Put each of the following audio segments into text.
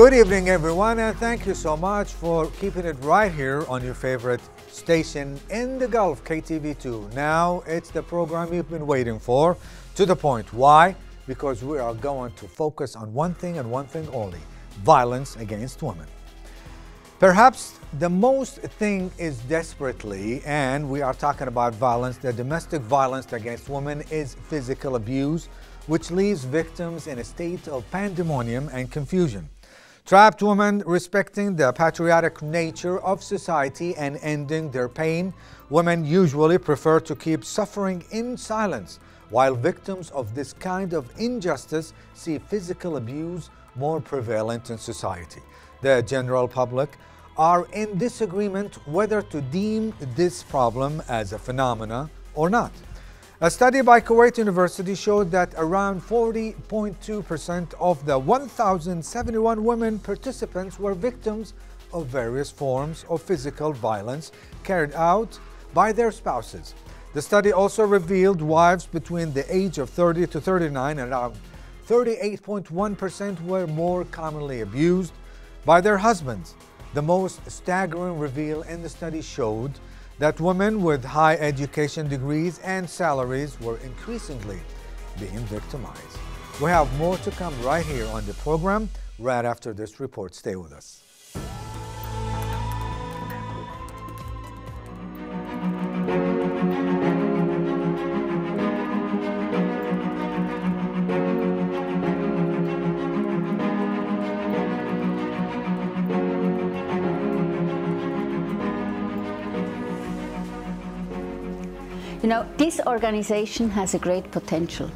Good evening, everyone, and thank you so much for keeping it right here on your favorite station in the Gulf, KTV2. Now it's the program you've been waiting for, To the Point. Why? Because we are going to focus on one thing and one thing only: violence against women. Perhaps the most thing is desperately, and we are talking about violence, the domestic violence against women is physical abuse, which leaves victims in a state of pandemonium and confusion. Trapped women, respecting the patriotic nature of society and ending their pain, women usually prefer to keep suffering in silence, while victims of this kind of injustice see physical abuse more prevalent in society. The general public are in disagreement whether to deem this problem as a phenomena or not. A study by Kuwait University showed that around 40.2% of the 1,071 women participants were victims of various forms of physical violence carried out by their spouses. The study also revealed wives between the age of 30 to 39, around 38.1% were more commonly abused by their husbands. The most staggering reveal in the study showed that women with high education degrees and salaries were increasingly being victimized. We have more to come right here on the program, right after this report. Stay with us. You know, this organization has a great potential.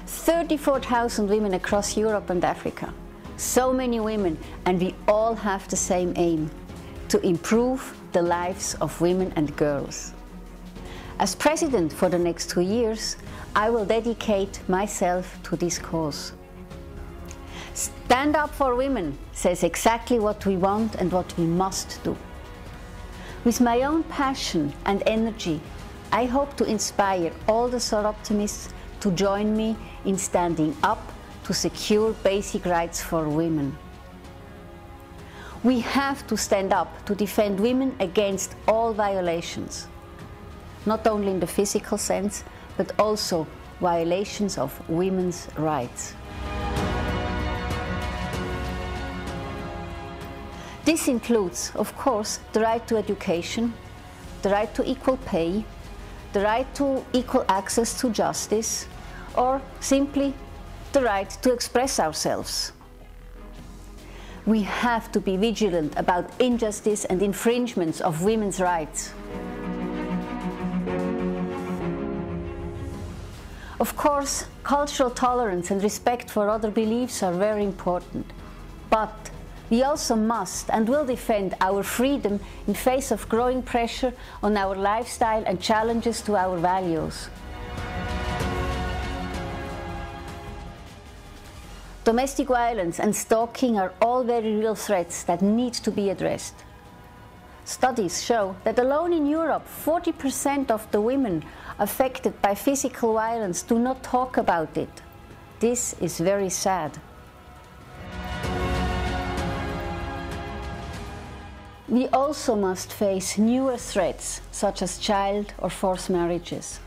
34,000 women across Europe and Africa. So many women, and we all have the same aim: to improve the lives of women and girls. As president for the next 2 years, I will dedicate myself to this cause. Stand Up for Women says exactly what we want and what we must do. With my own passion and energy, I hope to inspire all the Soroptimists to join me in standing up to secure basic rights for women. We have to stand up to defend women against all violations, not only in the physical sense, but also violations of women's rights. This includes, of course, the right to education, the right to equal pay, the right to equal access to justice, or simply the right to express ourselves. We have to be vigilant about injustice and infringements of women's rights. Of course, cultural tolerance and respect for other beliefs are very important, but we also must and will defend our freedom in face of growing pressure on our lifestyle and challenges to our values. Domestic violence and stalking are all very real threats that need to be addressed. Studies show that alone in Europe, 40% of the women affected by physical violence do not talk about it. This is very sad. We also must face newer threats, such as child or forced marriages.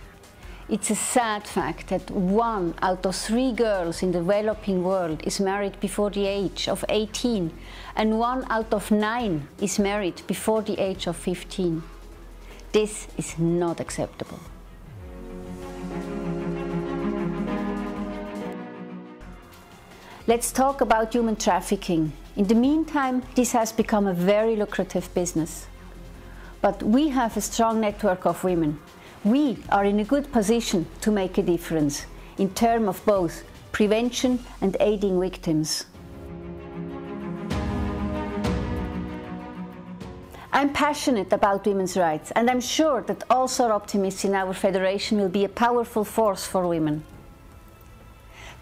It's a sad fact that 1 out of 3 girls in the developing world is married before the age of 18, and 1 out of 9 is married before the age of 15. This is not acceptable. Let's talk about human trafficking. In the meantime, this has become a very lucrative business. But we have a strong network of women. We are in a good position to make a difference in terms of both prevention and aiding victims. I'm passionate about women's rights, and I'm sure that all Soroptimists in our federation will be a powerful force for women.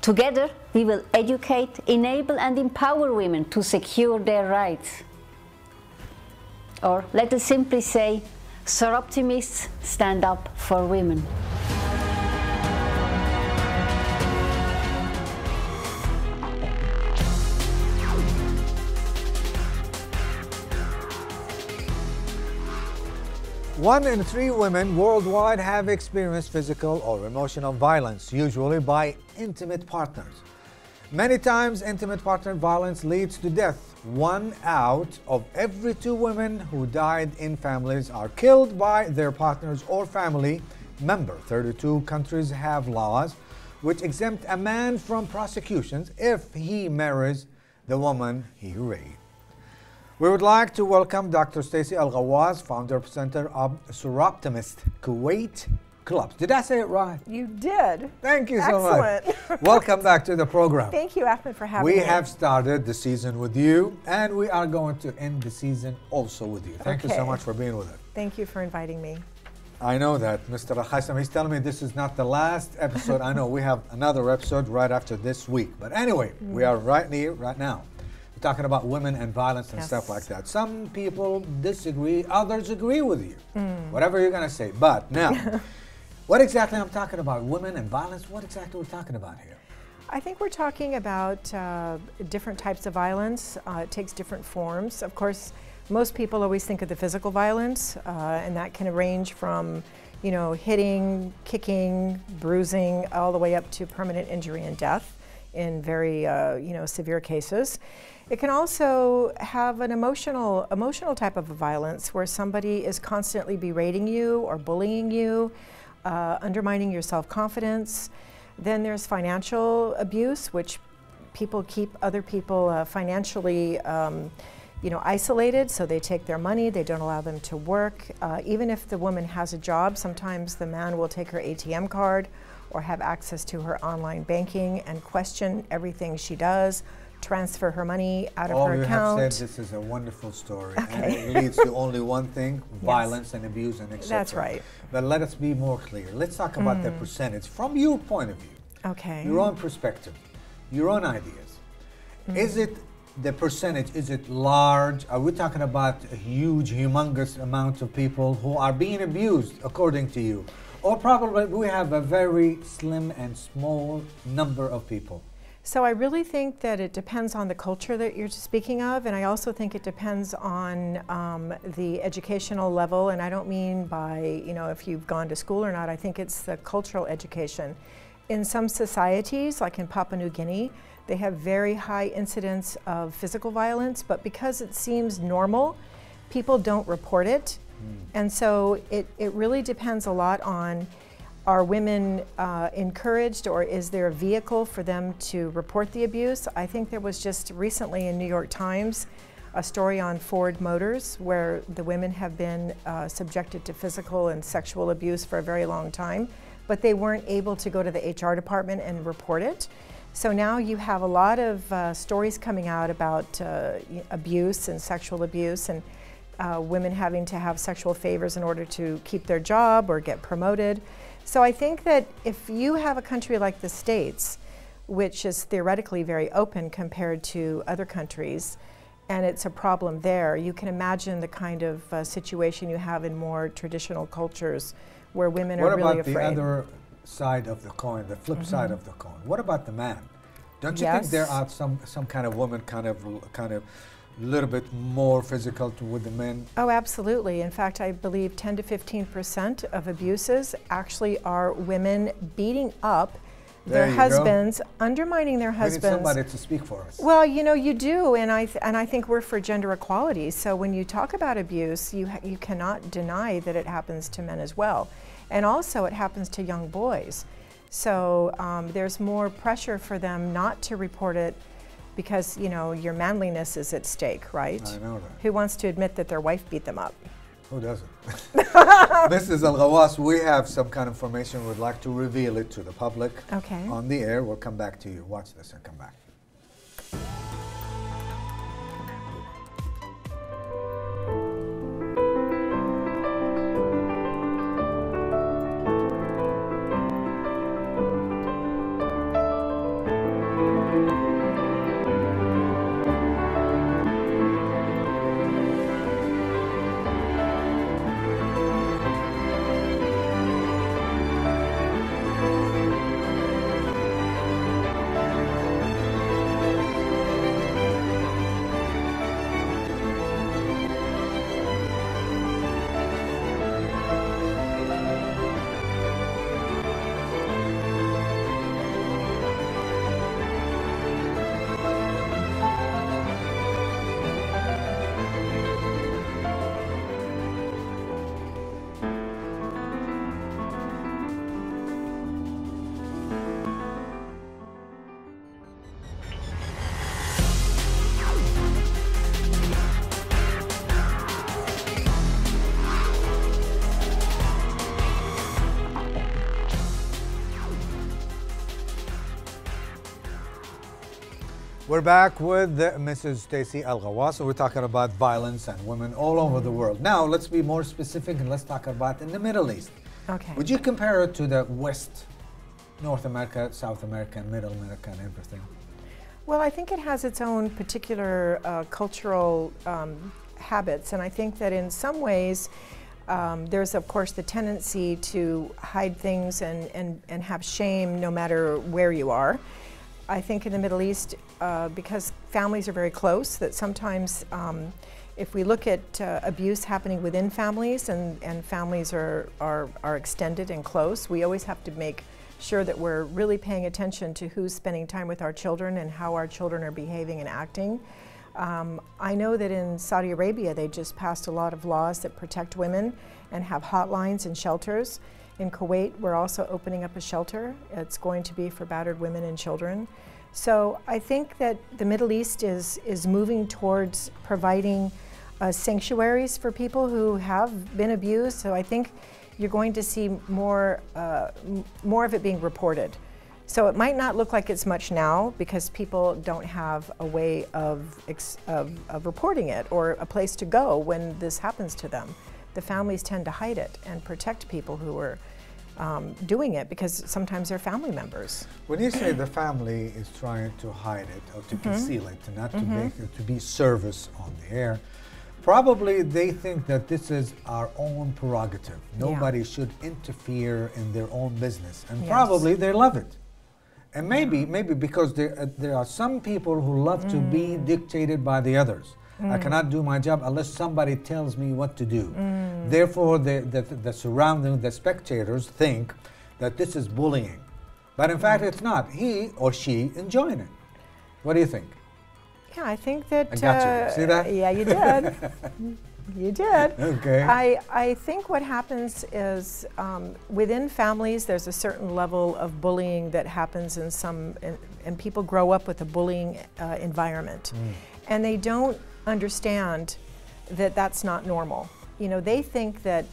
Together, we will educate, enable and empower women to secure their rights. Or let us simply say, Soroptimists stand up for women. 1 in 3 women worldwide have experienced physical or emotional violence, usually by intimate partners. Many times, intimate partner violence leads to death. 1 out of every 2 women who died in families are killed by their partners or family member. 32 countries have laws which exempt a man from prosecutions if he marries the woman he raped. We would like to welcome Dr. STACEY ALGHAWAS, founder presenter of Soroptimist KUWAIT Clubs. Did I say it right? You did. Thank you so much. Excellent. Welcome back to the program. Thank you, Ahmed, for having me. We have started the season with you, and we are going to end the season also with you. Thank you so much for being with us. Thank you for inviting me. I know that, Mr. ALKHASHRAM, he's telling me this is not the last episode. I know we have another episode right after this week. But anyway, we are right here, right now. We're talking about women and violence and stuff like that. Some people disagree, others agree with you. Whatever you're going to say. But now, what exactly I'm talking about? Women and violence? What exactly we're talking about here? I think we're talking about different types of violence. It takes different forms. Of course, most people always think of the physical violence, and that can range from, you know, hitting, kicking, bruising, all the way up to permanent injury and death in very, you know, severe cases. It can also have an emotional type of violence where somebody is constantly berating you or bullying you, undermining your self-confidence. Then there's financial abuse, which people keep other people financially you know, isolated, so they take their money, they don't allow them to work. Even if the woman has a job, sometimes the man will take her ATM card or have access to her online banking and question everything she does, transfer her money out of her account. All you have said, this is a wonderful story, and it leads to only one thing, violence and abuse and etc. That's right. But let us be more clear. Let's talk about the percentage from your point of view. Okay. Your own perspective, your own ideas. Is it the percentage, is it large? Are we talking about a huge, humongous amount of people who are being abused according to you? Or probably we have a very slim and small number of people? So I really think that it depends on the culture that you're speaking of, and I also think it depends on the educational level, and I don't mean by, you know, if you've gone to school or not. I think it's the cultural education. In some societies, like in Papua New Guinea, they have very high incidence of physical violence, but because it seems normal, people don't report it. And so it really depends a lot on, are women encouraged, or is there a vehicle for them to report the abuse? I think there was just recently in New York Times a story on Ford Motors where the women have been subjected to physical and sexual abuse for a very long time, but they weren't able to go to the HR department and report it. So now you have a lot of stories coming out about abuse and sexual abuse, and women having to have sexual favors in order to keep their job or get promoted. So I think that if you have a country like the States, which is theoretically very open compared to other countries, and it's a problem there, you can imagine the kind of situation you have in more traditional cultures where women are really afraid. What about the other side of the coin, the flip side of the coin? What about the man? Don't you think there are some kind of women kind of little bit more physical with the men? Oh, absolutely. In fact, I believe 10 to 15% of abuses actually are women beating up their husbands, undermining their husbands. We need somebody to speak for us. Well, you know, you do, and I think we're for gender equality. So when you talk about abuse, you cannot deny that it happens to men as well. And also it happens to young boys. So there's more pressure for them not to report it because, you know, your manliness is at stake, right? I know that. Who wants to admit that their wife beat them up? Who doesn't? Mrs. ALGHAWAS, we have some kind of information. We'd like to reveal it to the public on the air. We'll come back to you. Watch this and come back. We're back with Mrs. Stacey ALGHAWAS. We're talking about violence and women all over the world. Now, let's be more specific and let's talk about in the Middle East. Okay. Would you compare it to the West, North America, South America, and Middle America and everything? Well, I think it has its own particular cultural habits, and I think that in some ways there's, of course, the tendency to hide things and have shame no matter where you are. I think in the Middle East, because families are very close, that sometimes if we look at abuse happening within families and families are extended and close, we always have to make sure that we're really paying attention to who's spending time with our children and how our children are behaving and acting. I know that in Saudi Arabia they just passed a lot of laws that protect women and have hotlines and shelters. In Kuwait, we're also opening up a shelter. It's going to be for battered women and children. So I think that the Middle East is moving towards providing sanctuaries for people who have been abused. So I think you're going to see more of it being reported. So it might not look like it's much now because people don't have a way of reporting it or a place to go when this happens to them. The families tend to hide it and protect people who are doing it because sometimes they're family members. When you say the family is trying to hide it or to conceal it, not to make it to be service on the air, probably they think that this is our own prerogative. Nobody should interfere in their own business, and probably they love it. And maybe because there are some people who love to be dictated by the others. I cannot do my job unless somebody tells me what to do. Therefore, the surrounding, the spectators think that this is bullying. But in fact, it's not. He or she enjoying it. What do you think? Yeah, I think that... I got you. See that? Yeah, you did. You did. Okay. I think what happens is within families, there's a certain level of bullying that happens in some, and people grow up with a bullying environment. And they don't understand that that's not normal. You know, they think that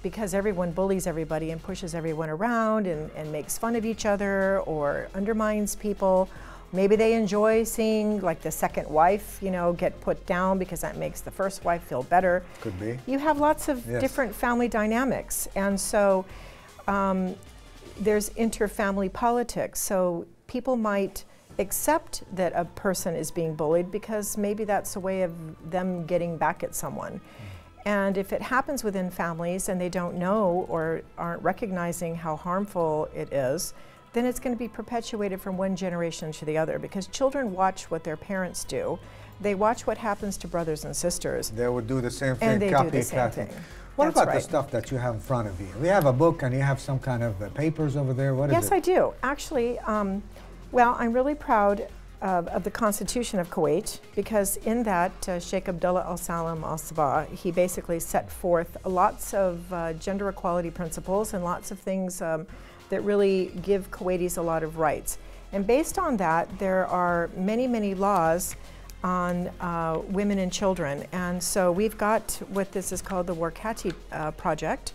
because everyone bullies everybody and pushes everyone around and makes fun of each other or undermines people, maybe they enjoy seeing like the second wife, you know, get put down because that makes the first wife feel better. Could be. You have lots of different family dynamics, and so there's inter-family politics. So people might accept that a person is being bullied because maybe that's a way of them getting back at someone. And if it happens within families and they don't know or aren't recognizing how harmful it is, then it's going to be perpetuated from one generation to the other, because children watch what their parents do. They watch what happens to brothers and sisters. They would do the same thing, and they do the same thing. What about the stuff that you have in front of you? We have a book and you have some kind of papers over there. What is it? Yes, I do. Actually, well, I'm really proud of the Constitution of Kuwait, because in that, Sheikh Abdullah al-Salam al-Sabah, he basically set forth lots of gender equality principles and lots of things that really give Kuwaitis a lot of rights. And based on that, there are many, many laws on women and children. And so we've got what this is called the Warkati Project.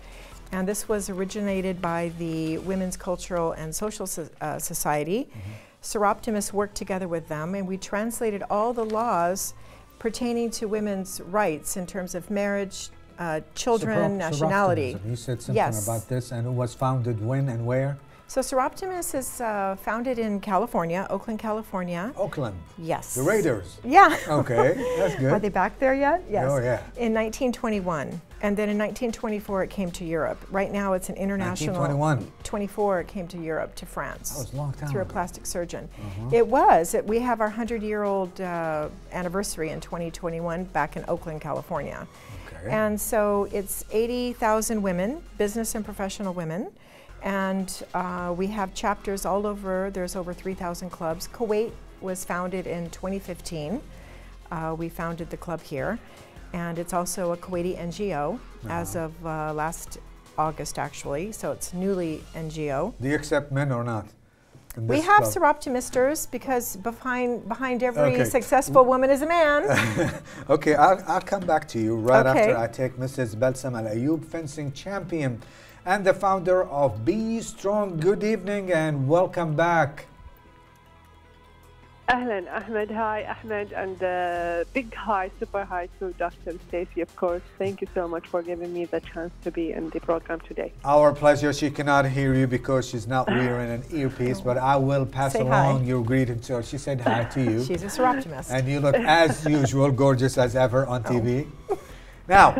And this was originated by the Women's Cultural and Social Society. Seroptimists worked together with them, and we translated all the laws pertaining to women's rights in terms of marriage, children, nationality. You said something about this, and it was founded when and where? So Seroptimists is founded in California, Oakland, California. Oakland? Yes. The Raiders? Yeah. Okay, that's good. Are they back there yet? Yes. Oh, yeah. In 1921. And then in 1924 it came to Europe. Right now it's an international... 1921. 24 it came to Europe, to France. That was a long time through ago. a plastic surgeon. It was. We have our 100-year-old anniversary in 2021 back in Oakland, California. Okay. And so it's 80,000 women, business and professional women. And we have chapters all over. There's over 3,000 clubs. Kuwait was founded in 2015. We founded the club here. And it's also a Kuwaiti NGO as of last August, actually. So it's newly NGO. Do you accept men or not? We have Seroptimisters, because behind every successful woman is a man. Okay, I'll come back to you right after I take Mrs. BALSAM ALAYOOB, fencing champion and the founder of Be Strong. Good evening and welcome back. Ahlan, Ahmed. Hi, Ahmed, and big hi, super hi to Dr. Stacey, of course. Thank you so much for giving me the chance to be in the program today. Our pleasure. She cannot hear you because she's not wearing an earpiece, but I will pass along your greeting to her. She said hi to you. She's a seroptimist. And you look, as usual, gorgeous as ever on TV. Now,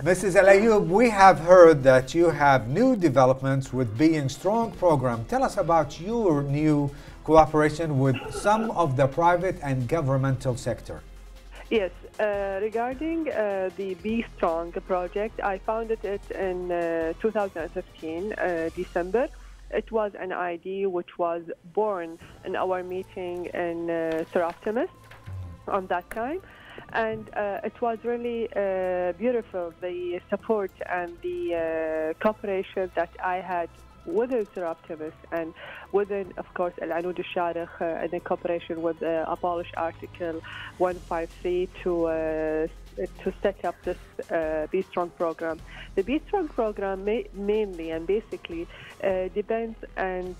Mrs. Alayoob, we have heard that you have new developments with Being Strong program. Tell us about your new cooperation with some of the private and governmental sector. Yes, regarding the Be Strong project, I founded it in 2015, December. It was an idea which was born in our meeting in Seroptimus on that time. And it was really beautiful, the support and the cooperation that I had within Seroptimus and within, of course, Al-Anud al-Sharikh in cooperation with Abolish Article 153 to set up this Be Strong program. The Be Strong program mainly and basically depends and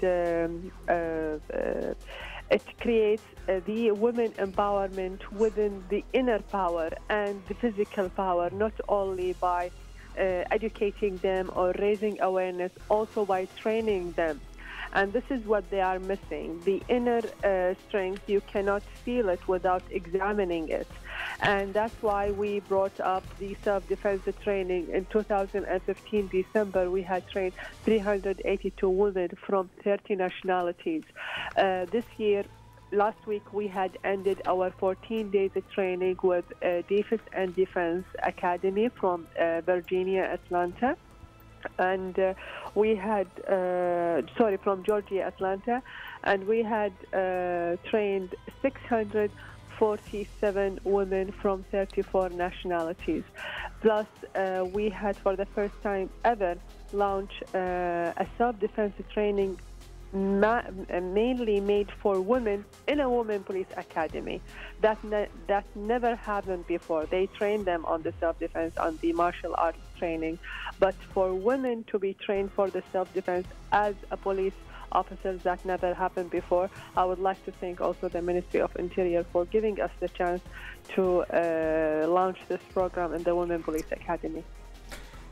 it creates the women empowerment within the inner power and the physical power, not only by educating them or raising awareness, also by training them. And this is what they are missing. The inner strength, you cannot feel it without examining it. And that's why we brought up the self-defense training. In 2015, December, we had trained 382 women from 30 nationalities. This year, last week, we had ended our 14 days of training with Defense and Defense Academy from Virginia, Atlanta. And we had, from Georgia, Atlanta. And we had trained 647 women from 34 nationalities. Plus, we had, for the first time ever, launched a self-defense training mainly made for women in a women police academy. That never happened before. They trained them on the self-defense, on the martial arts training. But for women to be trained for the self-defense as a police officers, that never happened before. I would like to thank also the Ministry of Interior for giving us the chance to launch this program in the Women Police Academy.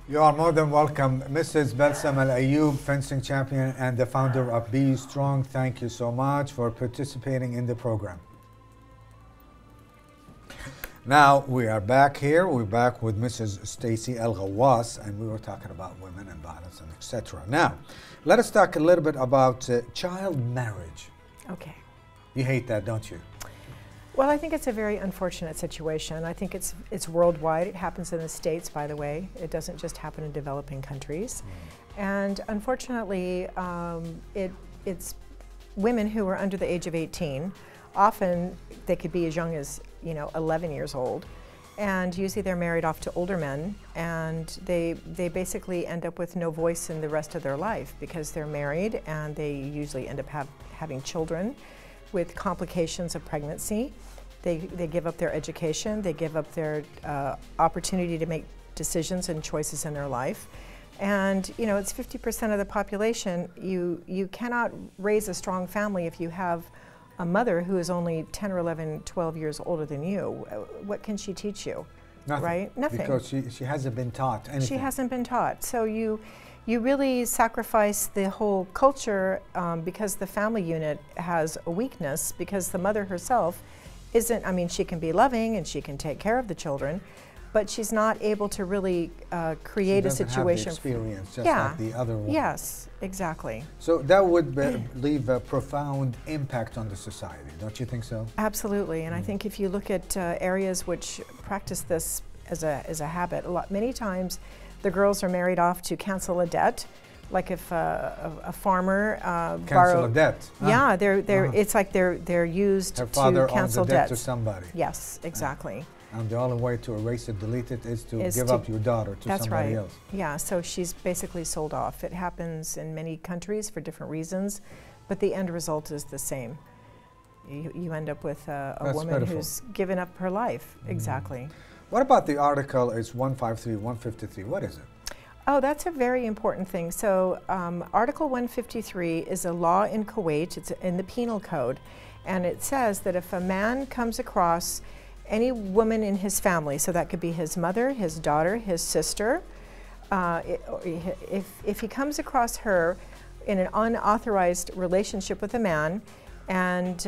You are more than welcome. Mrs. BALSAM Al-Ayyoob, fencing champion and the founder of Be Strong, thank you so much for participating in the program. Now we are back here. We're back with Mrs. Stacey ALGHAWAS, and we were talking about women and violence and etc. Now, let us talk a little bit about child marriage. Okay. You hate that, don't you? Well, I think it's a very unfortunate situation. I think it's worldwide. It happens in the States, by the way. It doesn't just happen in developing countries. And unfortunately, it's women who are under the age of 18. Often they could be as young as 11 years old, and usually they're married off to older men, and they basically end up with no voice in the rest of their life because they're married, and they usually end up having children with complications of pregnancy. They give up their education, they give up their opportunity to make decisions and choices in their life. And it's 50% of the population. You cannot raise a strong family if you have a mother who is only 10 or 11, 12 years older than you. What can she teach you? Nothing. Right? Nothing. Because she hasn't been taught anything. She hasn't been taught. So you really sacrifice the whole culture because the family unit has a weakness, because the mother herself isn't, she can be loving and she can take care of the children, but she's not able to really create a situation. Have the experience, just like the other one. Yes, exactly. So that would leave a profound impact on the society, don't you think so? Absolutely, and I think if you look at areas which practice this as a habit, many times the girls are married off to cancel a debt. Like if a farmer cancel a debt. Yeah, it's like they're used Her father to cancel owns a debt debts. to somebody. Yes, exactly. And the only way to erase it, delete it, is to give up your daughter to somebody else. Yeah, so she's basically sold off. It happens in many countries for different reasons, but the end result is the same. You end up with a woman who's given up her life. Exactly. What about the article? It's 153, 153. What is it? Oh, that's a very important thing. So Article 153 is a law in Kuwait. It's in the penal code. And it says that if a man comes across any woman in his family, so that could be his mother, his daughter, his sister, if he comes across her in an unauthorized relationship with a man, and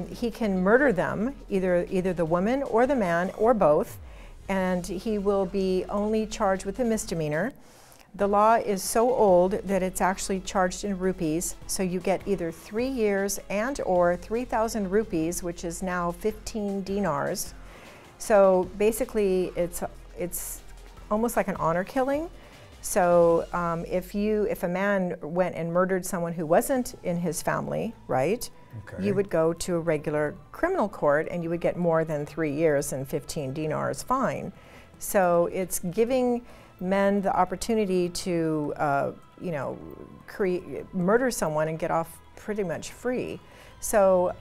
he can murder them, either the woman or the man or both, and he will be only charged with a misdemeanor. The law is so old that it's actually charged in rupees, so you get either 3 years and or 3,000 rupees, which is now 15 dinars. So basically it's almost like an honor killing. So if a man went and murdered someone who wasn't in his family, right, okay, you would go to a regular criminal court and you would get more than 3 years and 15 dinars fine. So it's giving men the opportunity to, you know, murder someone and get off pretty much free. So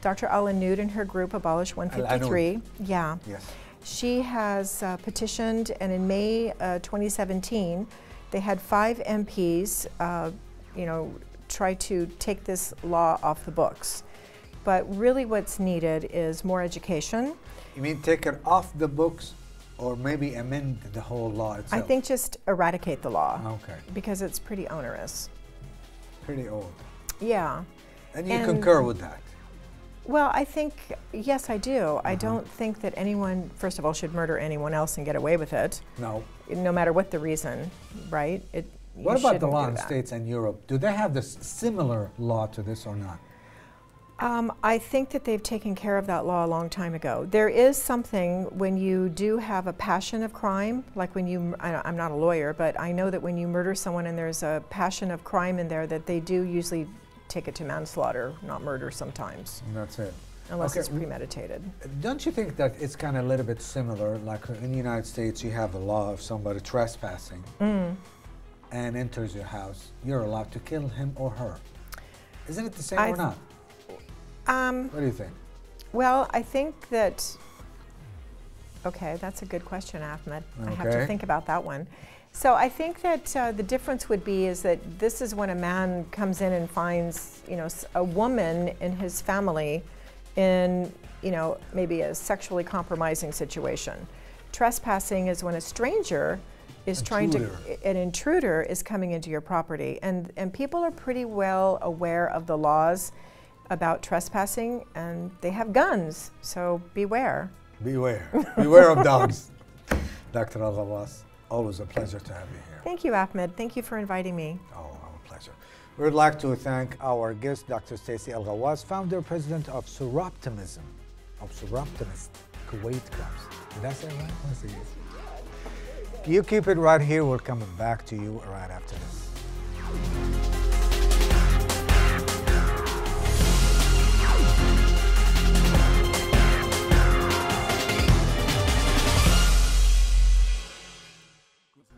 Dr. ALAYOOB and her group, Abolish 153, yeah, yes, she has petitioned, and in May 2017, they had 5 MPs, you know, try to take this law off the books. But really what's needed is more education. You mean take it off the books, or maybe amend the whole law itself? I think just eradicate the law. Okay. Because it's pretty onerous. Pretty old. Yeah. And you concur with that? Well, I think, yes, I do. I don't think that anyone, first of all, should murder anyone else and get away with it. No. No matter what the reason, right? What about the law in the States and Europe? Do they have this similar law to this or not? I think that they've taken care of that law a long time ago. There is something when you do have a passion of crime, like when you, I'm not a lawyer, but I know that when you murder someone and there's a passion of crime in there, that they do usually take it to manslaughter, not murder sometimes. And that's it. Unless it's premeditated. Don't you think that it's kind of a little bit similar, like in the United States you have a law of somebody trespassing and enters your house, you're allowed to kill him or her. Isn't it the same or not? What do you think? Well, I think that, okay, that's a good question, Ahmed. I have to think about that one. So I think that the difference would be is that this is when a man comes in and finds, you know, a woman in his family in, you know, maybe a sexually compromising situation. Trespassing is when a stranger is an intruder is coming into your property. And people are pretty well aware of the laws about trespassing, and they have guns, so beware. Beware. Beware of dogs. Dr. ALGHAWAS, always a pleasure to have you here. Thank you, Ahmed. Thank you for inviting me. Oh, our pleasure. We would like to thank our guest, Dr. STACEY ALGHAWAS, founder, president of Surroptimism, Kuwait Clubs. Did I say it right? Let's see. You keep it right here. We're coming back to you right after this.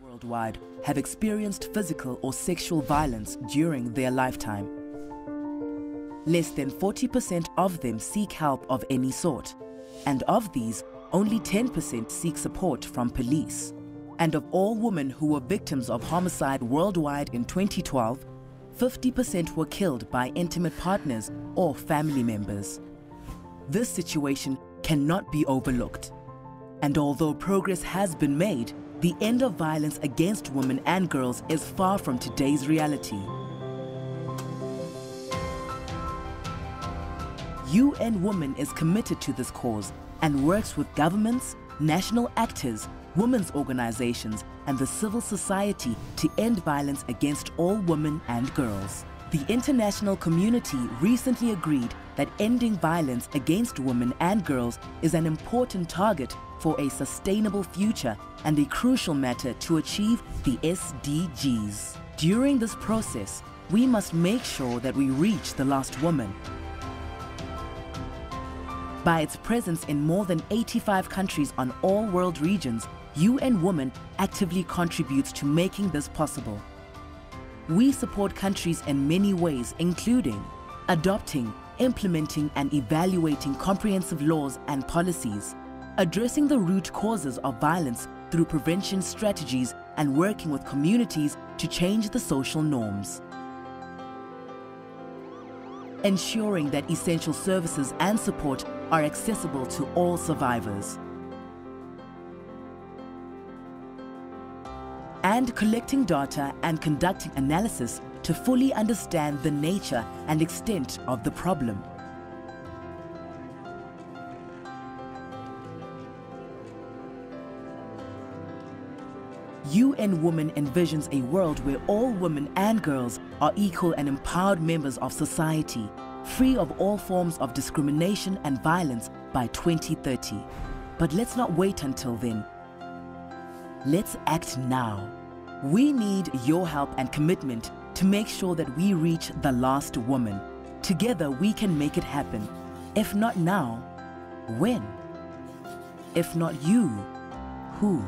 Worldwide have experienced physical or sexual violence during their lifetime. Less than 40% of them seek help of any sort, and of these, only 10% seek support from police. And of all women who were victims of homicide worldwide in 2012, 50% were killed by intimate partners or family members. This situation cannot be overlooked. And although progress has been made, the end of violence against women and girls is far from today's reality. UN Women is committed to this cause and works with governments, national actors, women's organizations, and the civil society to end violence against all women and girls. The international community recently agreed that ending violence against women and girls is an important target for a sustainable future and a crucial matter to achieve the SDGs. During this process, we must make sure that we reach the lost woman. By its presence in more than 85 countries on all world regions, UN Women actively contributes to making this possible. We support countries in many ways, including adopting, implementing, and evaluating comprehensive laws and policies, addressing the root causes of violence through prevention strategies, and working with communities to change the social norms. ensuring that essential services and support are accessible to all survivors, and collecting data and conducting analysis to fully understand the nature and extent of the problem. UN Women envisions a world where all women and girls are equal and empowered members of society, free of all forms of discrimination and violence by 2030. But let's not wait until then. Let's act now. We need your help and commitment to make sure that we reach the last woman. Together we can make it happen. If not now, when? If not you, who?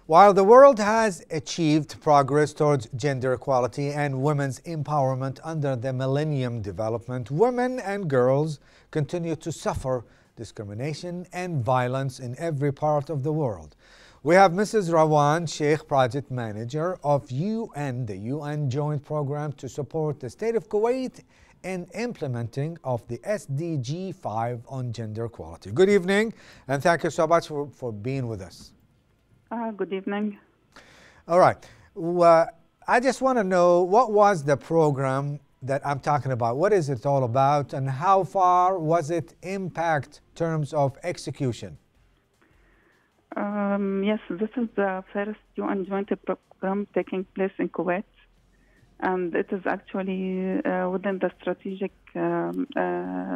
While the world has achieved progress towards gender equality and women's empowerment under the Millennium Development, women and girls continue to suffer discrimination and violence in every part of the world. We have Mrs. RAWAN, SHEIKH, Project Manager of UN, the UN Joint Program to support the State of Kuwait in implementing of the SDG 5 on gender equality. Good evening, and thank you so much for being with us. Good evening. All right. I just want to know, what was the program that I'm talking about? What is it all about, and how far was it impact terms of execution? Yes, this is the first UN joint program taking place in Kuwait, and it is actually within the strategic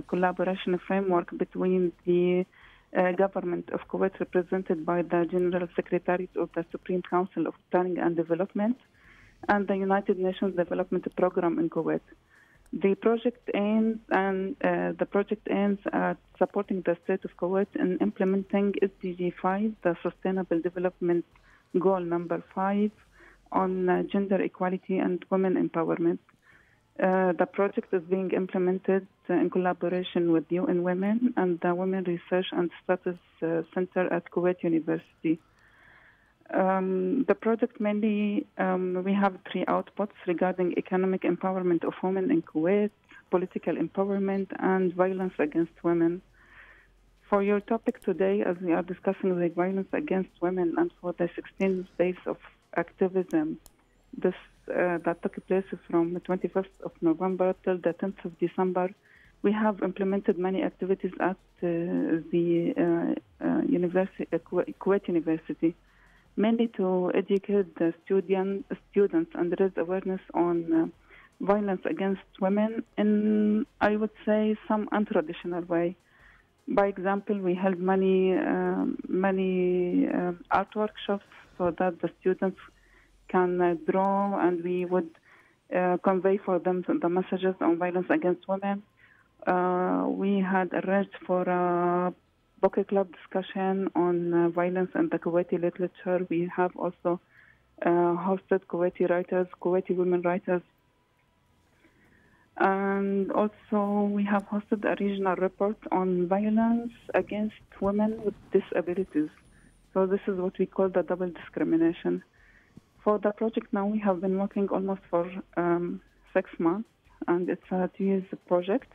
collaboration framework between the government of Kuwait, represented by the General Secretariat of the Supreme Council of Planning and Development, and the United Nations Development Program in Kuwait. The project aims at supporting the State of Kuwait in implementing SDG 5, the Sustainable Development Goal number 5, on gender equality and women empowerment. The project is being implemented in collaboration with UN Women and the Women Research and Studies Center at Kuwait University. The project mainly, we have three outputs regarding economic empowerment of women in Kuwait, political empowerment, and violence against women. For your topic today, as we are discussing the violence against women, and for the 16 days of activism, that took place from the 21st of November till the 10th of December, we have implemented many activities at the Kuwait University, mainly to educate the students and raise awareness on violence against women in, I would say, some untraditional way. By example, we held many art workshops so that the students can draw, and we would convey for them the messages on violence against women. We had arranged for a book club discussion on violence and the Kuwaiti literature. We have also hosted Kuwaiti writers, Kuwaiti women writers. And also we have hosted a regional report on violence against women with disabilities. So this is what we call the double discrimination. For the project now, we have been working almost for 6 months, and it's a 2-year project.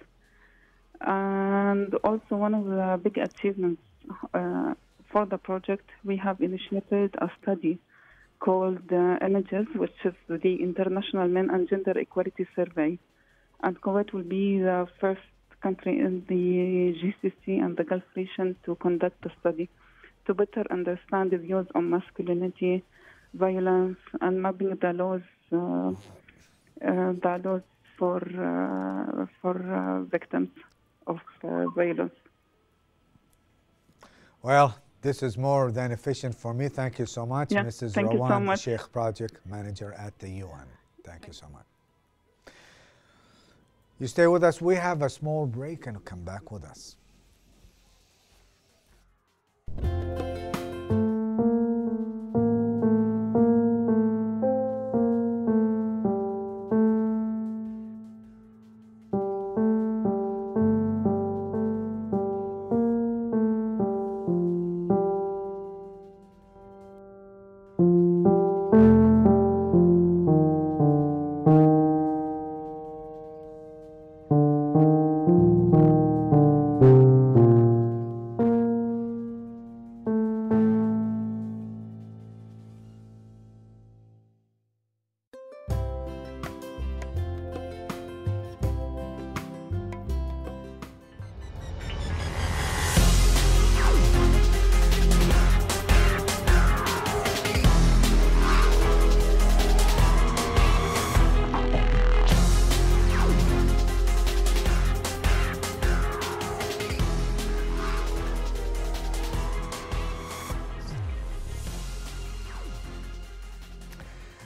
And also one of the big achievements for the project, we have initiated a study called Images, which is the International Men and Gender Equality Survey. And Kuwait will be the first country in the GCC and the Gulf region to conduct the study to better understand the views on masculinity, violence, and mapping the laws for victims of violence. Well, this is more than efficient for me. Thank you so much, yeah, Mrs. Thank you so RAWAN, much. SHEIKH Project Manager at the UN. Thank you so much. You stay with us. We have a small break and come back with us.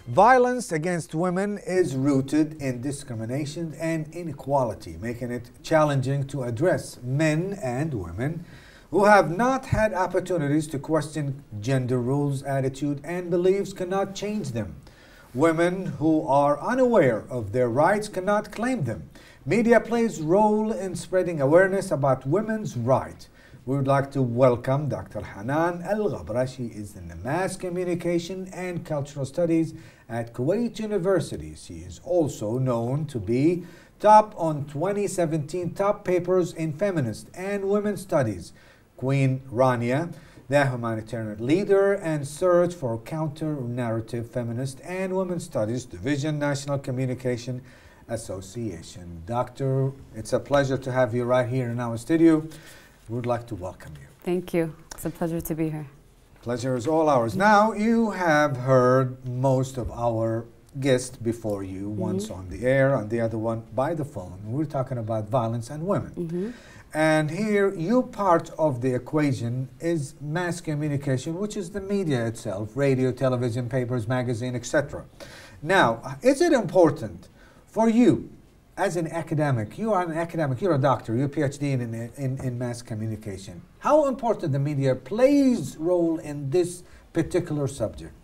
Violence against women is rooted in discrimination and inequality, making it challenging to address. Men and women who have not had opportunities to question gender rules, attitude, and beliefs cannot change them. Women who are unaware of their rights cannot claim them. Media plays a role in spreading awareness about women's rights. We would like to welcome Dr. HANEEN ALGHABRA. She is in the Mass Communication and Cultural Studies at Kuwait University. She is also known to be top on 2017 top papers in feminist and women's studies. Queen Rania, the humanitarian leader and search for counter-narrative feminist and women's studies division, National Communication Association. Doctor, it's a pleasure to have you right here in our studio. We would like to welcome you. Thank you. It's a pleasure to be here. Pleasure is all ours. Now, you have heard most of our guests before you, once on the air and the other one by the phone. We're talking about violence and women. And here, you part of the equation is mass communication, which is the media itself, radio, television, papers, magazine, etc. Now, is it important for you as an academic, you are an academic, you're a doctor, you're a PhD in mass communication. How important the media plays role in this particular subject?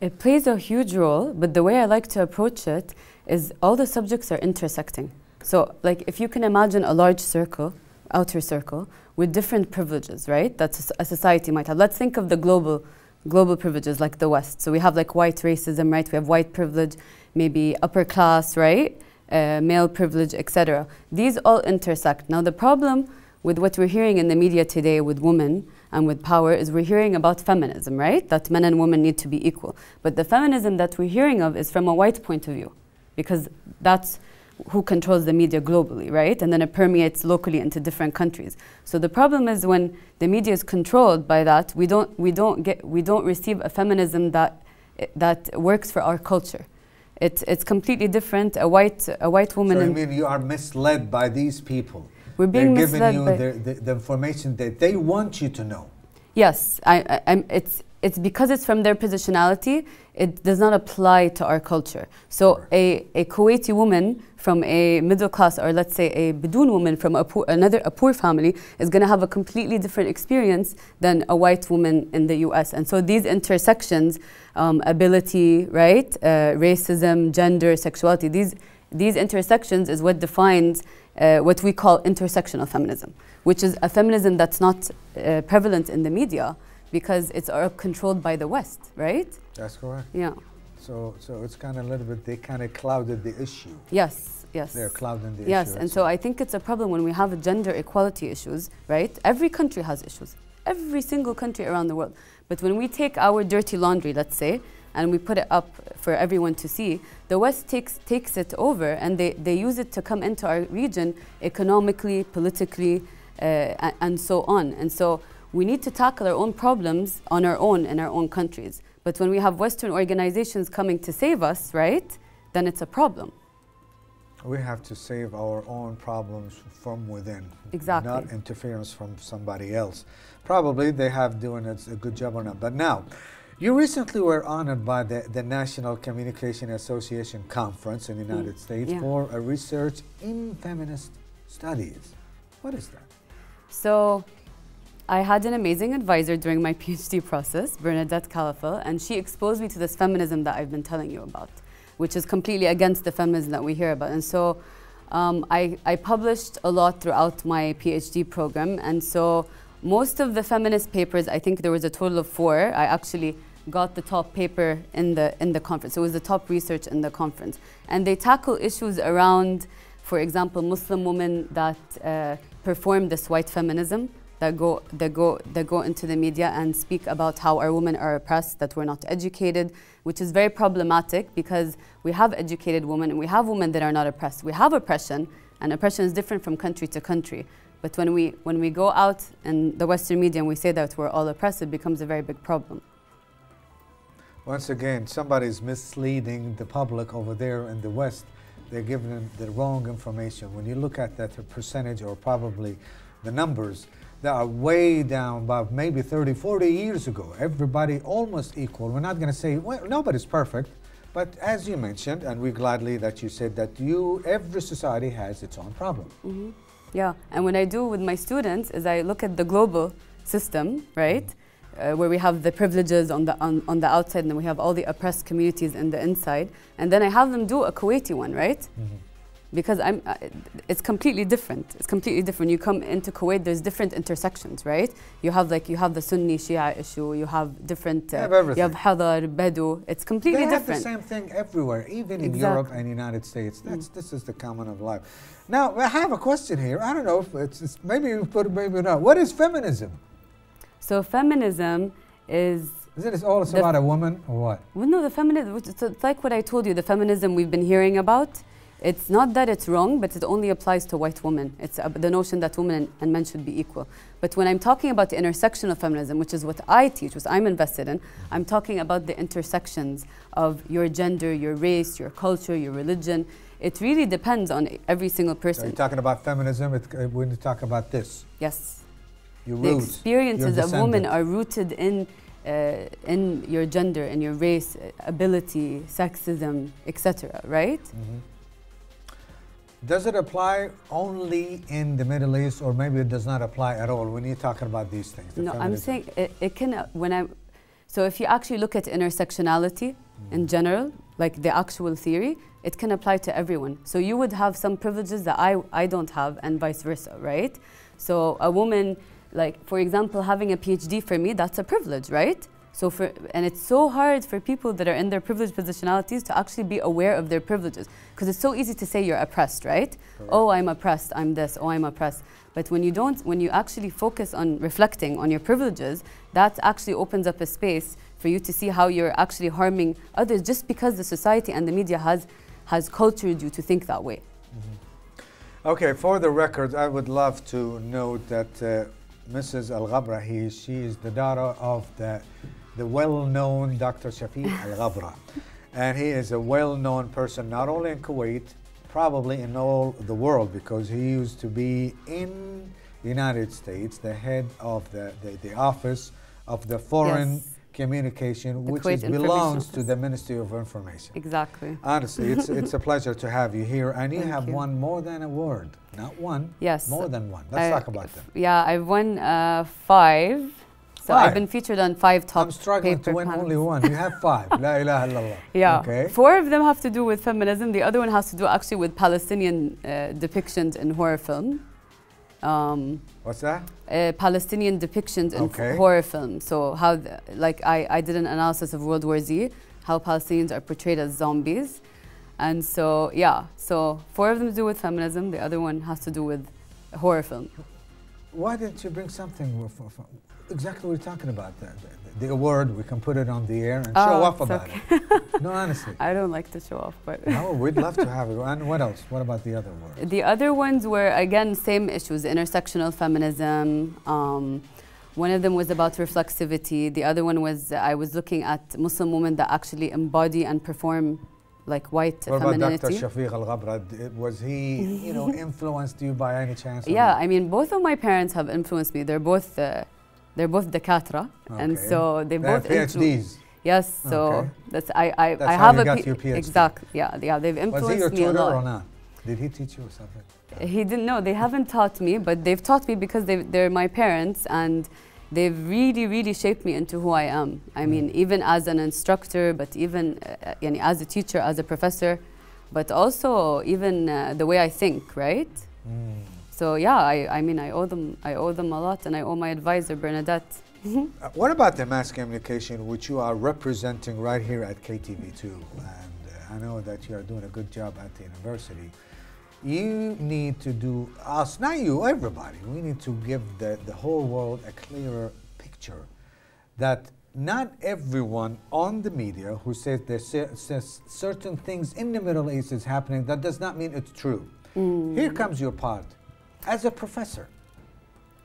It plays a huge role, but the way I like to approach it is all the subjects are intersecting. So like if you can imagine a large circle, outer circle, with different privileges, right? That's a society might have. Let's think of the global privileges like the West. So we have like white racism, right? We have white privilege, maybe upper class, right? Male privilege, etc. These all intersect. Now the problem with what we're hearing in the media today with women and with power is we're hearing about feminism, right? That men and women need to be equal. But the feminism that we're hearing of is from a white point of view, because that's who controls the media globally, right? And then it permeates locally into different countries. So the problem is when the media is controlled by that, we don't receive a feminism that works for our culture. It's completely different. A white woman. So you mean you are misled by these people? We're being misled. They're giving you the information that they want you to know. Yes, it's because it's from their positionality. It does not apply to our culture. So a Kuwaiti woman from a middle class, or let's say a Bedouin woman from a poor family, is going to have a completely different experience than a white woman in the US. And so these intersections, ability, right, racism, gender, sexuality, these intersections is what defines what we call intersectional feminism, which is a feminism that's not prevalent in the media because it's all controlled by the West, right? That's correct. Yeah. So it's kind of a little bit, they kind of clouded the issue. Yes, yes. They're clouding the issue. Yes, and so I think it's a problem when we have gender equality issues, right? Every country has issues, every single country around the world. But when we take our dirty laundry, let's say, and we put it up for everyone to see, the West takes it over and they use it to come into our region economically, politically, and so on. And so we need to tackle our own problems on our own in our own countries. But when we have Western organizations coming to save us, right, then it's a problem. We have to save our own problems from within. Exactly. Not interference from somebody else. Probably they have doing a good job or not. But now, You recently were honored by the National Communication Association Conference in the United States for a research in feminist studies. What is that? So I had an amazing advisor during my PhD process, Bernadette Calafel, and she exposed me to this feminism that I've been telling you about, which is completely against the feminism that we hear about. And so I published a lot throughout my PhD program. And so most of the feminist papers, I think there was a total of 4. I actually got the top paper in the conference. So it was the top research in the conference. And they tackle issues around, for example, Muslim women that perform this white feminism, that go into the media and speak about how our women are oppressed, that we're not educated, which is very problematic because we have educated women and we have women that are not oppressed. We have oppression, and oppression is different from country to country. But when we go out in the Western media and we say that we're all oppressed, it becomes a very big problem. Once again, somebody's misleading the public over there in the West. They're giving them the wrong information. When you look at that percentage, or probably the numbers, they are way down about maybe 30, 40 years ago. Everybody almost equal. We're not going to say, well, nobody's perfect. But as you mentioned, and we're gladly that you said that every society has its own problem. Mm-hmm. Yeah, and what I do with my students is I look at the global system, right? Where we have the privileges on the outside, and then we have all the oppressed communities in the inside. And then I have them do a Kuwaiti one, right? Mm-hmm. Because it's completely different. It's completely different. You come into Kuwait, there's different intersections, right? You have the Sunni Shia issue. You have different. You have everything. You have Hadar, Bedu. It's completely different. They have the same thing everywhere, even in Europe and United States. This is the common of life. Now I have a question here. I don't know if it's maybe you put it, maybe not. What is feminism? So feminism is. Is it all about a woman or what? Well, no, the feminism. It's like what I told you. The feminism we've been hearing about. It's not that it's wrong, but it only applies to white women. It's the notion that women and men should be equal. But when I'm talking about the intersectional feminism, which is what I teach, which I'm invested in, I'm talking about the intersections of your gender, your race, your culture, your religion. It really depends on every single person. So you're talking about feminism when you talk about this? Yes. The experiences of women are rooted in your gender, in your race, ability, sexism, etc., right? Mm-hmm. Does it apply only in the Middle East, or maybe it does not apply at all when you're talking about these things? No, I'm saying it can, so if you actually look at intersectionality in general, like the actual theory, it can apply to everyone. So you would have some privileges that I don't have, and vice versa, right? So a woman, like for example, having a PhD for me, that's a privilege, right? So and it's so hard for people that are in their privileged positionalities to actually be aware of their privileges, because it's so easy to say you're oppressed, right? Correct. Oh, I'm oppressed, I'm this, oh, I'm oppressed. But when you actually focus on reflecting on your privileges, that actually opens up a space for you to see how you're actually harming others just because the society and the media has cultured you to think that way. Mm-hmm. Okay, for the record, I would love to note that Mrs. ALGHABRA, she is the daughter of the well-known Dr. SHEIKH ALGHABRA. And he is a well-known person, not only in Kuwait, probably in all the world, because he used to be in the United States, the head of the office of the foreign communication, which belongs to the Ministry of Information. Exactly. Honestly, it's a pleasure to have you here. And you have won more than a award. Not one, more than one. Let's talk about them. Yeah, I've won 5. So I've been featured on 5 top I'm struggling to win only one. You have 5. La ilaha illallah. Yeah. Okay. 4 of them have to do with feminism. The other one has to do actually with Palestinian depictions in horror film. What's that? Palestinian depictions in horror film. So how, I did an analysis of World War Z, how Palestinians are portrayed as zombies. And so, yeah, so 4 of them do with feminism. The other one has to do with a horror film. Why didn't you bring something exactly what you're talking about? The award, we can put it on the air and show off about it. No, honestly. I don't like to show off, but... No, we'd love to have it. And what else? What about the other awards? The other ones were, again, same issues, intersectional feminism. One of them was about reflexivity. The other one was, I was looking at Muslim women that actually embody and perform like white femininity. What about Dr. Shafiq Al-Ghabra? Was he, influenced you by any chance? Yeah, I mean, both of my parents have influenced me. They're both dakatra, and so they both PhDs. Yes, so Okay. that's That's I how have you a got your PhD. exactly. Yeah, they've Was he influenced your me a tutor lot. or not? Did he teach you something? He didn't know. They haven't taught me, but they've taught me because they're my parents, and they've really shaped me into who I am. I mean, even as an instructor, but even as a teacher, as a professor, but also even the way I think, right? So yeah, I mean, I owe them a lot, and I owe my advisor, Bernadette. What about the mass communication, which you are representing right here at KTV2? And I know that you are doing a good job at the university. You need to do, us, not you, everybody, we need to give the whole world a clearer picture that not everyone on the media who says there's certain things in the Middle East is happening, that does not mean it's true. Here comes your part as a professor.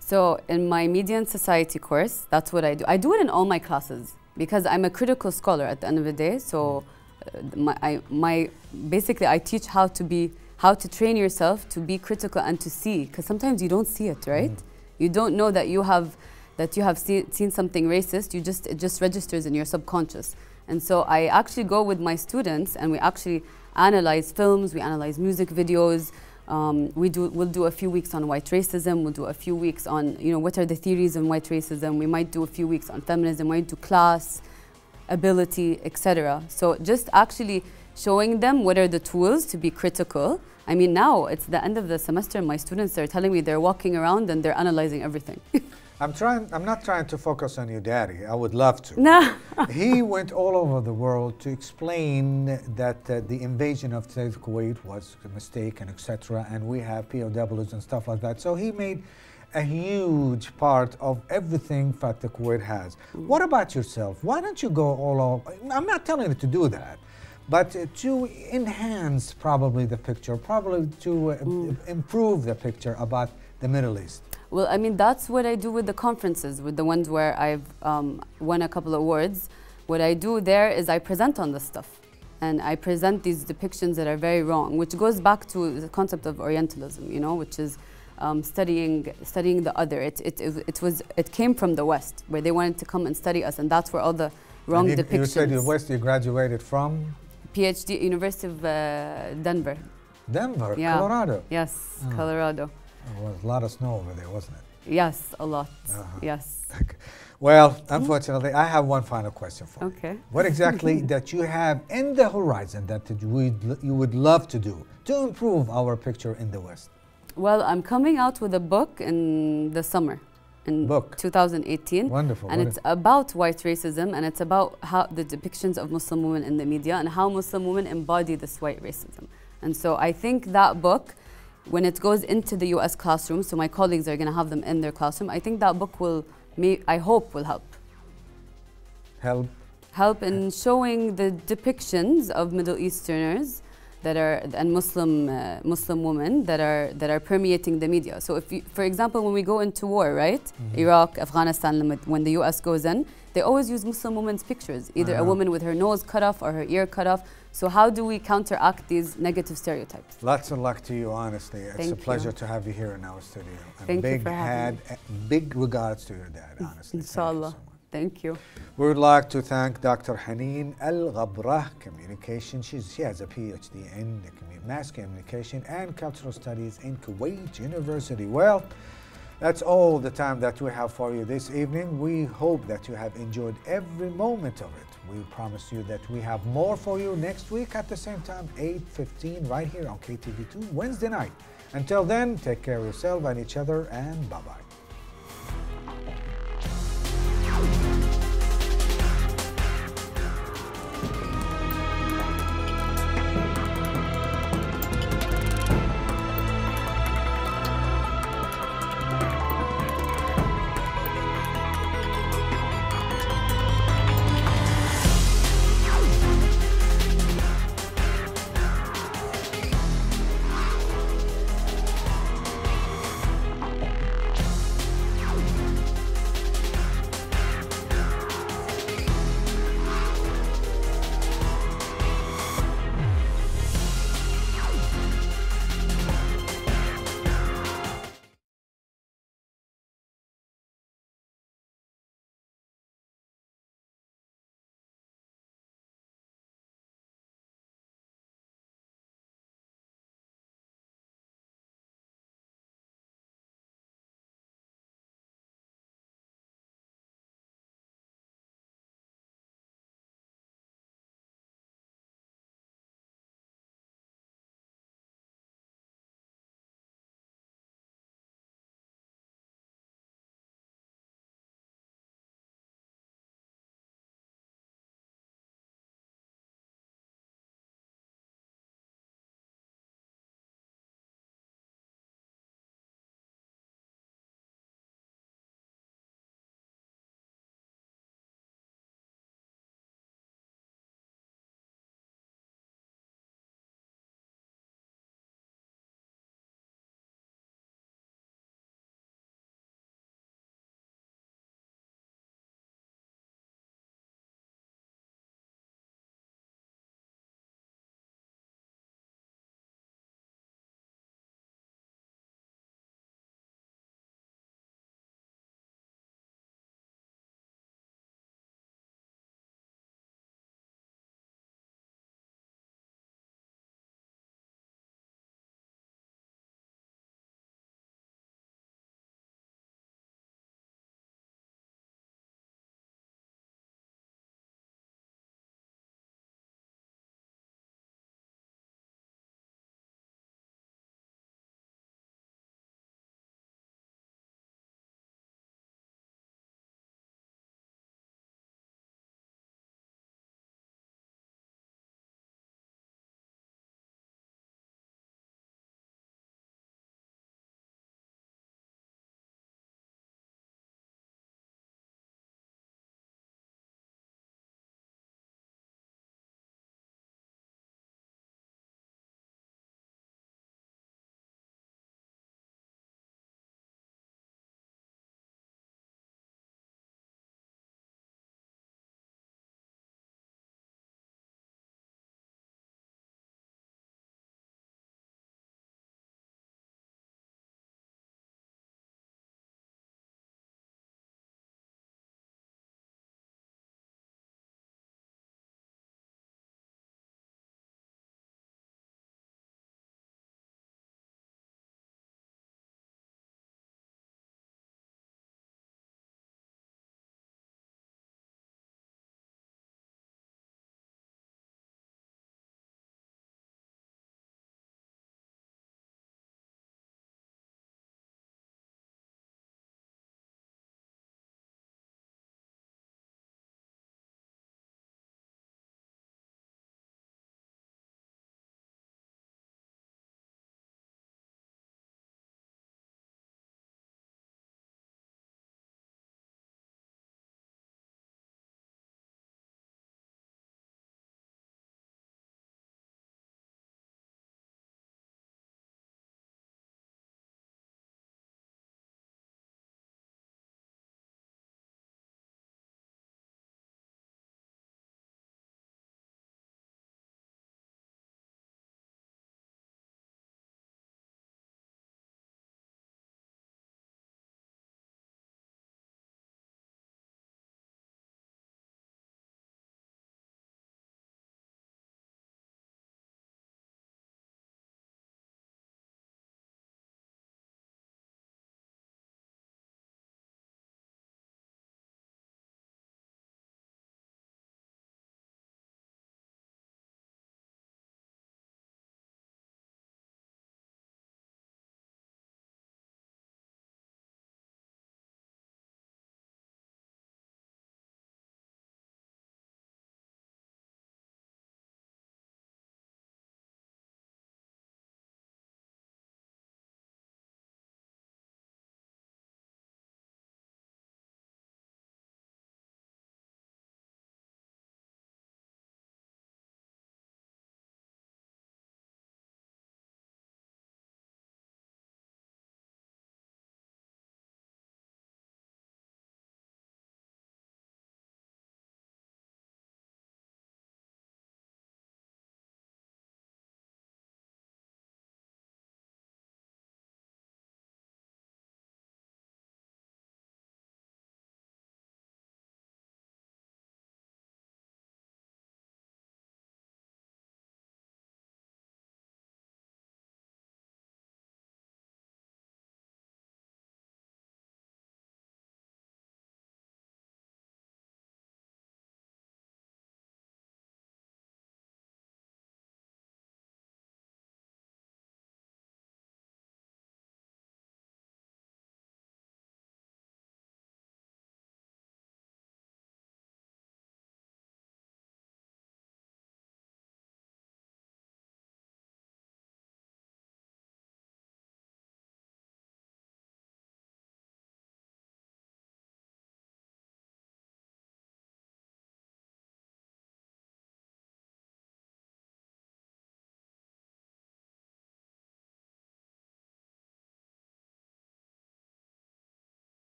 So in my Media and Society course, that's what I do. I do it in all my classes because I'm a critical scholar at the end of the day. So basically I teach how to train yourself to be critical and to see, because sometimes you don't see it, right? You don't know that you have seen something racist. It just registers in your subconscious. And so I actually go with my students and we actually analyze films, we analyze music videos. We'll do a few weeks on white racism. We'll do a few weeks on, what are the theories on white racism. We might do a few weeks on feminism. We might do class, ability, etc. So just actually showing them what are the tools to be critical. I mean, now it's the end of the semester. My students are telling me they're walking around and they're analyzing everything. I'm not trying to focus on your daddy. I would love to. No. He went all over the world to explain that the invasion of Kuwait was a mistake and etc. And we have POWs and stuff like that. So he made a huge part of everything that the Kuwait has. What about yourself? Why don't you go all over? I'm not telling you to do that, but to enhance probably the picture, probably to improve the picture about the Middle East. Well, I mean, that's what I do with the conferences, with the ones where I've won a couple of awards. What I do there is I present on this stuff. And I present these depictions that are very wrong, which goes back to the concept of Orientalism, which is studying the other. It came from the West, where they wanted to come and study us, and that's where all the wrong depictions. You said the West, you graduated from? PhD, University of Denver. Denver, yeah. Colorado? Yes, Colorado. There was a lot of snow over there, wasn't it? Yes, a lot. Yes. Okay. Well, unfortunately, I have one final question for you. Okay. What exactly that you have in the horizon that you would love to do to improve our picture in the West? Well, I'm coming out with a book in the summer, in 2018. Wonderful. And it's about white racism, and it's about how the depictions of Muslim women in the media and how Muslim women embody this white racism. And so I think that book, when it goes into the US classroom, so my colleagues are going to have them in their classroom, I think that book I hope will help. Help in showing the depictions of Middle Easterners and Muslim women that are permeating the media. So for example, when we go into war, right? Iraq, Afghanistan, when the US goes in, they always use Muslim women's pictures, either a woman with her nose cut off or her ear cut off. So how do we counteract these negative stereotypes? Lots of luck to you, honestly. It's a pleasure to have you here in our studio. And Thank you for having me. Big regards to your dad, honestly. Inshallah. Thank you. We would like to thank Dr. Haneen ALGHABRA, Communication. She has a PhD in Mass Communication and Cultural Studies in Kuwait University. Well, that's all the time that we have for you this evening. We hope that you have enjoyed every moment of it. We promise you that we have more for you next week at the same time, 8:15, right here on KTV2, Wednesday night. Until then, take care of yourself and each other, and bye-bye.